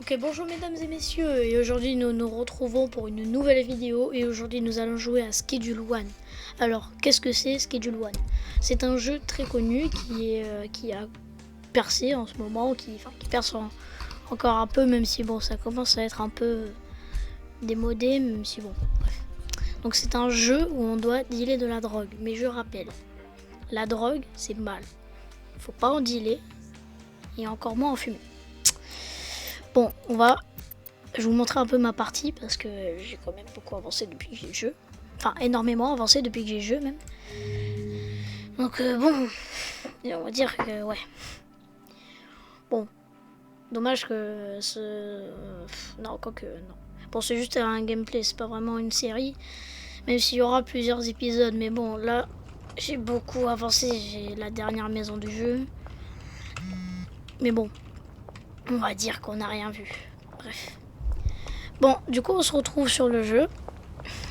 Ok, bonjour mesdames et messieurs, et aujourd'hui nous nous retrouvons pour une nouvelle vidéo, et aujourd'hui nous allons jouer à Schedule One. Alors, qu'est-ce que c'est Schedule One? C'est un jeu très connu qui a percé en ce moment, qui perce encore un peu, même si bon, ça commence à être un peu démodé, même si bon, bref. Donc c'est un jeu où on doit dealer de la drogue, mais je rappelle, la drogue c'est mal. Faut pas en dealer, et encore moins en fumer. Bon, je vais vous montrer un peu ma partie parce que j'ai quand même beaucoup avancé depuis que j'ai le jeu. Enfin, énormément avancé depuis que j'ai le jeu même. Donc bon, on va dire que ouais. Bon, dommage que non, quoique non. Bon, c'est juste un gameplay, c'est pas vraiment une série. Même s'il y aura plusieurs épisodes. Mais bon, là, j'ai beaucoup avancé. J'ai la dernière maison du jeu. Mais bon, on va dire qu'on n'a rien vu. Bref. Bon, du coup, on se retrouve sur le jeu.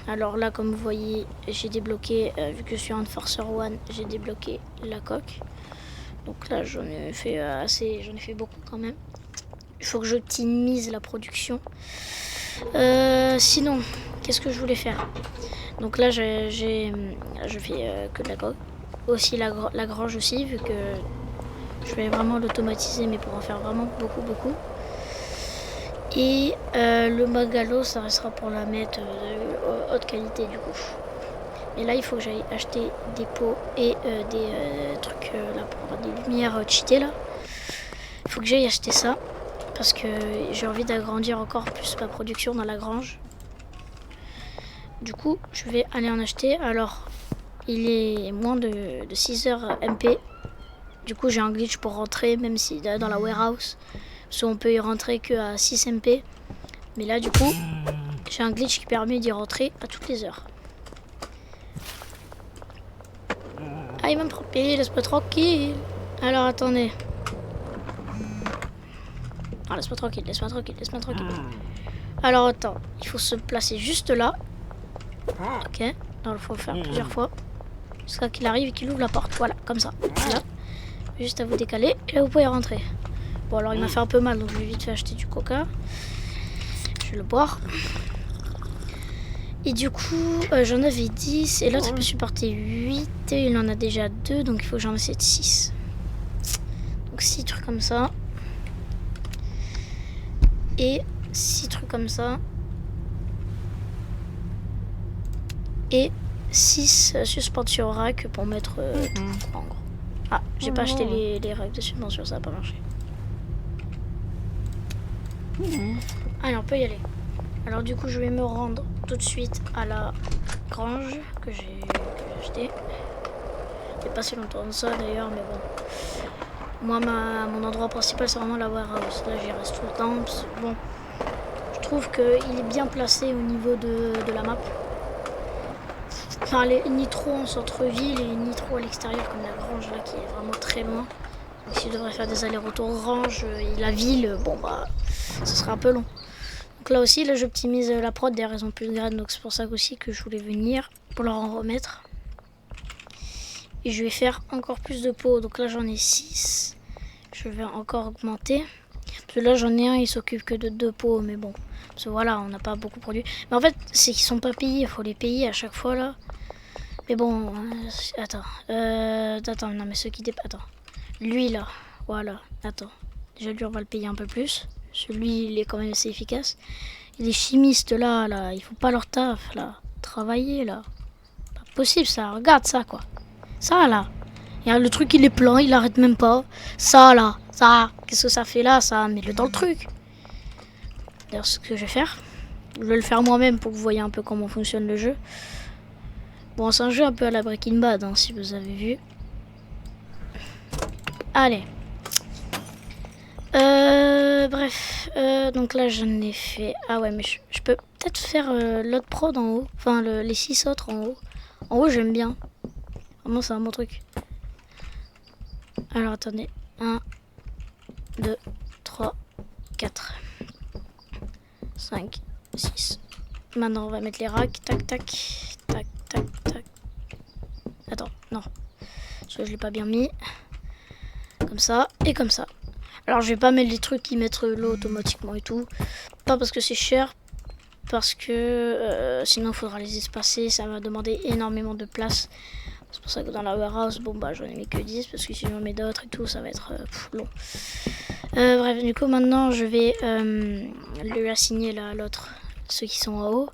Alors là, comme vous voyez, j'ai débloqué, vu que je suis un Enforcer One, j'ai débloqué la coque. Donc là, j'en ai fait beaucoup quand même. Il faut que j'optimise la production. Sinon, qu'est-ce que je voulais faire? Donc là, je fais que de la coque. Aussi la grange aussi, vu que je vais vraiment l'automatiser, mais pour en faire vraiment beaucoup. Et le magalo, ça restera pour la mettre de haute qualité du coup. Et là, il faut que j'aille acheter des pots et des trucs là pour des lumières cheatées là. Il faut que j'aille acheter ça parce que j'ai envie d'agrandir encore plus ma production dans la grange. Du coup, je vais aller en acheter. Alors, il est moins de 6 heures MP. Du coup, j'ai un glitch pour rentrer, même si dans la warehouse. Parce qu'on peut y rentrer que à 6 MP. Mais là, du coup, j'ai un glitch qui permet d'y rentrer à toutes les heures. Ah, il m'a frappé, laisse-moi tranquille. Alors, attendez. Ah, laisse-moi tranquille. Alors, attends, il faut se placer juste là. Ok, il faut le faire plusieurs fois. Jusqu'à qu'il arrive et qu'il ouvre la porte. Voilà, comme ça. Là, juste à vous décaler. Et là, vous pouvez rentrer. Bon, alors, il m'a fait un peu mal, donc je vais vite fait acheter du coca. Je vais le boire. Et du coup, j'en avais 10 et l'autre il peut supporter 8 et il en a déjà 2, donc il faut que j'en achète 6. Donc 6 trucs comme ça. Et 6 trucs comme ça. Et 6 suspensions rack pour mettre tout en gros. Ah, j'ai pas acheté les racks de suspension, ça a pas marché. Allez, on peut y aller. Alors du coup, je vais me rendre tout de suite à la grange que j'ai achetée. Il n'y a pas si longtemps de ça d'ailleurs, mais bon. Moi, mon endroit principal, c'est vraiment la warehouse. Là, j'y reste tout le temps. Bon, je trouve qu'il est bien placé au niveau de la map. Enfin, ni trop en centre-ville et ni trop à l'extérieur, comme la grange là, qui est vraiment très loin. Donc, si je devrais faire des allers-retours grange et la ville, bon, bah, ce serait un peu long. Donc là aussi, là, j'optimise la prod des raisons plus grandes. Donc c'est pour ça aussi que je voulais venir pour leur en remettre. Et je vais faire encore plus de pots. Donc là, j'en ai 6. Je vais encore augmenter. Parce que là, j'en ai un, il s'occupe que de 2 pots. Mais bon, parce que voilà, on n'a pas beaucoup produit. Mais en fait, c'est qu'ils sont pas payés. Il faut les payer à chaque fois là. Mais bon, attends. Attends, non, mais ceux qui dépassent. Attends. Lui là, voilà. Attends. Déjà, lui, on va le payer un peu plus. Celui, il est quand même assez efficace. Et les chimistes là, il faut pas leur taf là. Travailler là. Pas possible ça. Regarde ça quoi. Ça là. Et le truc il est plein, il arrête même pas. Ça là. Ça. Qu'est-ce que ça fait là ça? Mets-le dans le truc. D'ailleurs, ce que je vais faire. Je vais le faire moi-même pour que vous voyez un peu comment fonctionne le jeu. Bon, c'est un jeu un peu à la Breaking Bad, hein, si vous avez vu. Allez. Bref. Donc là, j'en ai fait... Ah ouais, mais je peux peut-être faire l'autre prod en haut. Enfin, les 6 autres en haut. En haut, j'aime bien. Vraiment, c'est un bon truc. Alors, attendez. 1, 2, 3, 4, 5, 6. Maintenant, on va mettre les racks. Tac, tac. Tac, tac, tac. Attends, non. Parce que je l'ai pas bien mis. Comme ça et comme ça. Alors je vais pas mettre les trucs qui mettent l'eau automatiquement et tout. Pas parce que c'est cher, parce que sinon il faudra les espacer, ça va demander énormément de place. C'est pour ça que dans la warehouse, bon bah j'en ai mis que 10 parce que si j'en mets d'autres et tout, ça va être long. Bref, du coup maintenant je vais lui assigner l'autre, ceux qui sont en haut.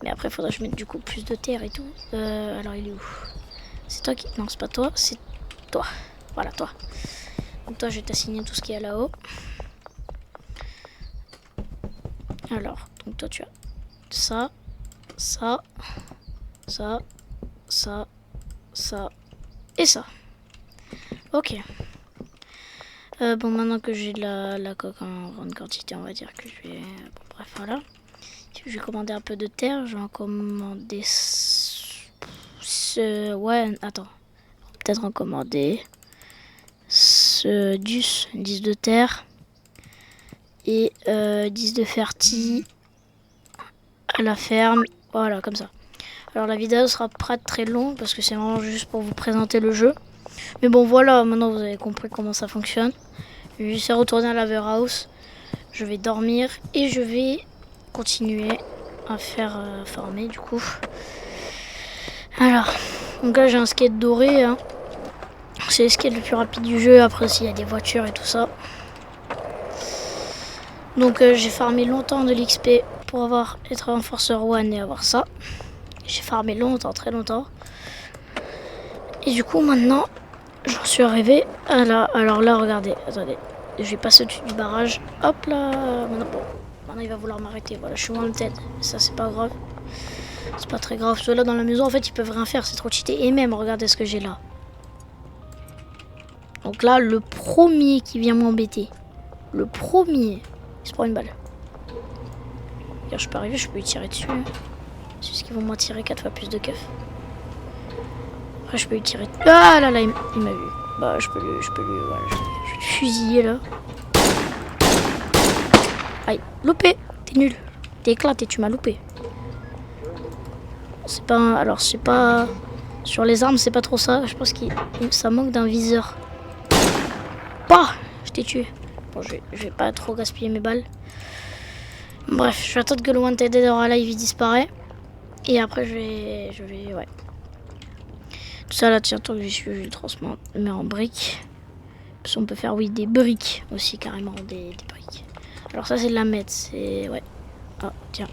Mais après il faudra que je mette du coup plus de terre et tout. Alors il est où? C'est toi qui... Non, c'est pas toi, c'est toi. Voilà, toi. Donc toi je vais t'assigner tout ce qui est là-haut. Alors, donc toi tu as ça, ça, ça, ça, ça et ça. Ok. Bon, maintenant que j'ai de la coque en grande quantité, on va dire que je vais... Bon, bref, voilà. Je vais commander un peu de terre. Je vais en commander... Ouais, attends. Peut-être en commander... 10 de terre. Et 10 de ferti à la ferme. Voilà, comme ça. Alors la vidéo sera pas très longue parce que c'est vraiment juste pour vous présenter le jeu. Mais bon, voilà, maintenant vous avez compris comment ça fonctionne. Je vais juste retourner à la warehouse. Je vais dormir et je vais continuer à faire farmer du coup. Alors, donc là j'ai un skate doré. Hein. C'est le skate le plus rapide du jeu. Après aussi il y a des voitures et tout ça. Donc j'ai farmé longtemps de l'XP pour être un Enforcer 1 et avoir ça. J'ai farmé longtemps, très longtemps. Et du coup maintenant, j'en suis arrivé à là. Alors là, regardez, attendez. Je vais passer au-dessus du barrage. Hop là. Maintenant il va vouloir m'arrêter. Voilà, je suis wanted. Ça c'est pas grave. C'est pas très grave. Parce que là dans la maison, en fait, ils peuvent rien faire. C'est trop cheaté. Et même, regardez ce que j'ai là. Donc là, le premier qui vient m'embêter. Le premier. Il se prend une balle. Regarde, je peux arriver, je peux lui tirer dessus. C'est juste qu'ils vont m'attirer 4 fois plus de keufs. Après, je peux lui tirer. Ah là là, il m'a vu. Bah, je peux lui. Voilà, je vais le fusiller là. Aïe, loupé. T'es nul. T'es éclaté, tu m'as loupé. C'est pas. Alors, c'est pas. Sur les armes, c'est pas trop ça. Je pense que ça manque d'un viseur. Bah, je t'ai tué. Bon, je vais pas trop gaspiller mes balles. Bref, je vais attendre que le Wanted Dead or Alive disparaît. Et après, je vais. Ouais. Tout ça là, tiens, tant que j'y suis, je le transmets en briques. Parce qu'on peut faire, oui, des briques aussi, carrément, des briques. Alors, ça, c'est de la meth, c'est. Ouais. Ah, tiens.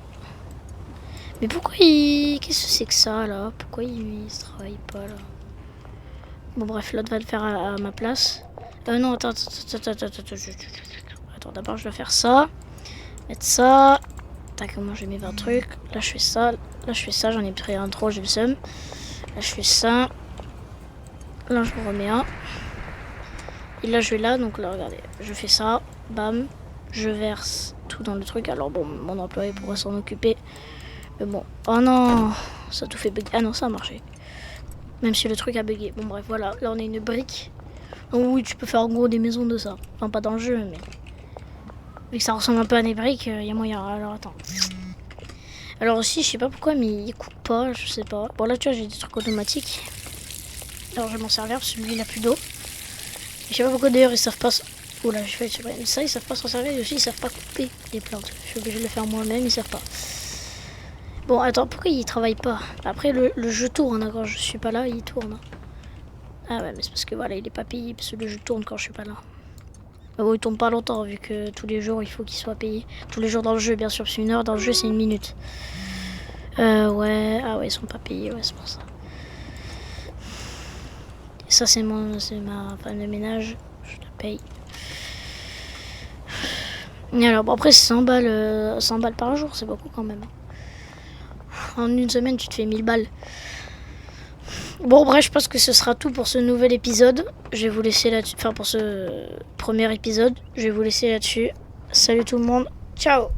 Mais pourquoi il. Qu'est-ce que c'est que ça là? Pourquoi il se travaille pas là? Bon, bref, l'autre va le faire à ma place. Non, attends. Attends, d'abord, je dois faire ça. Mettre ça. Tac, comment j'ai mis 20 trucs. Là, je fais ça. Là, je fais ça. J'en ai pris un trop, j'ai le seum. Là, je fais ça. Là, je remets un. Et là, je vais là. Donc là, regardez. Je fais ça. Bam. Je verse tout dans le truc. Alors, bon, mon employé pourra s'en occuper. Mais bon. Oh non. Ça a tout fait bugger. Ah non, ça a marché. Même si le truc a bugué. Bon, bref, voilà. Là, on a une brique. Donc, oui, tu peux faire en gros des maisons de ça. Enfin, pas dans le jeu, mais. Vu que ça ressemble un peu à des briques, il y a moyen. Alors, attends. Alors aussi, je sais pas pourquoi, mais il coupe pas, je sais pas. Bon, là, tu vois, j'ai des trucs automatiques. Alors, je vais m'en servir parce que lui, il a plus d'eau. Je sais pas pourquoi d'ailleurs, ils savent pas. Oula, j'ai fait exprès. Ça, ils savent pas s'en servir et aussi, ils savent pas couper les plantes. Je suis obligée de le faire moi-même, ils savent pas. Bon, attends, pourquoi il travaille pas? Après, le jeu tourne hein, quand je suis pas là, il tourne. Hein. Ah ouais, mais c'est parce que voilà, il est pas payé parce que le jeu tourne quand je suis pas là. Mais bon, il tourne pas longtemps vu que tous les jours, il faut qu'il soit payé. Tous les jours dans le jeu, bien sûr, c'est 1 heure. Dans le jeu, c'est 1 minute. Ouais. Ah ouais, ils sont pas payés, ouais, c'est pour ça. Et ça, c'est ma femme de ménage. Je la paye. Et alors, bon, après, c'est 100 balles par jour, c'est beaucoup quand même. En une semaine, tu te fais 1000 balles. Bon, bref, je pense que ce sera tout pour ce nouvel épisode. Je vais vous laisser là-dessus. Enfin, pour ce premier épisode, je vais vous laisser là-dessus. Salut tout le monde. Ciao!